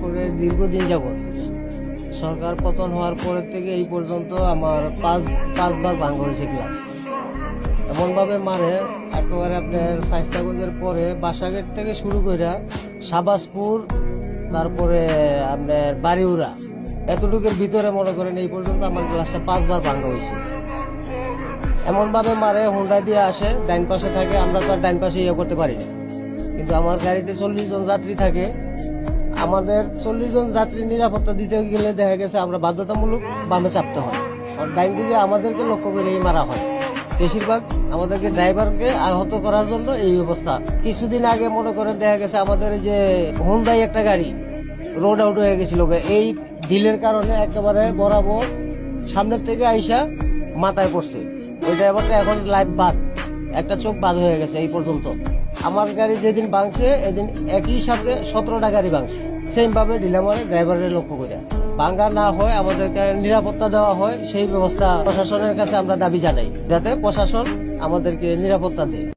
করে দীর্ঘদিন যাবৎ সরকার পতন হওয়ার পরের থেকে এই পর্যন্ত আমার পাঁচবার ভাঙা হয়েছে গ্লাস। এমনভাবে মারে একেবারে আপনার শায়েস্তাগঞ্জের পরে বাসাগেট থেকে শুরু করে শাহবাজপুর, তারপরে আপনার বাড়িউড়া, এতটুকুর ভিতরে মনে করেন এই পর্যন্ত আমার গ্লাসটা 5বার ভাঙা হয়েছে। এমনভাবে মারে, হুন্ডা দিয়ে আসে, ডাইন পাশে থাকে, আমরা তো আর ডাইন পাশে ইয়ে করতে পারি না। কিন্তু আমার গাড়িতে 40 জন যাত্রী থাকে, আমাদের 40 জন যাত্রী নিরাপত্তা দিতে গেলে দেখা গেছে আমরা বাধ্যতামূলক বামে চাপতে হয়, আর ডাইন দিকে আমাদেরকে লক্ষ্য করেই মারা হয়। বেশিরভাগ আমাদেরকে ড্রাইভারকে আহত করার জন্য এই অবস্থা। কিছুদিন আগে মনে করেন দেখা গেছে আমাদের এই যে হুন্ডাই একটা গাড়ি রোড আউট হয়ে গেছিল, এই ঢিলের কারণে একেবারে বরাবর সামনের থেকে আইসা মাথায় পড়ছে। ওই ড্রাইভারটা এখন লাইফ বাদ, একটা চোখ বাদ হয়ে গেছে এই পর্যন্ত। আমার গাড়ি যেদিন ভাঙছে এদিন একই সাথে 17টা গাড়ি ভাঙছে, সেম ভাবে ঢিলা মারে ড্রাইভারের লক্ষ্য করে। ভাঙা না হয় আমাদেরকে নিরাপত্তা দেওয়া হয়, সেই ব্যবস্থা প্রশাসনের কাছে আমরা দাবি জানাই, যাতে প্রশাসন আমাদেরকে নিরাপত্তা দেয়।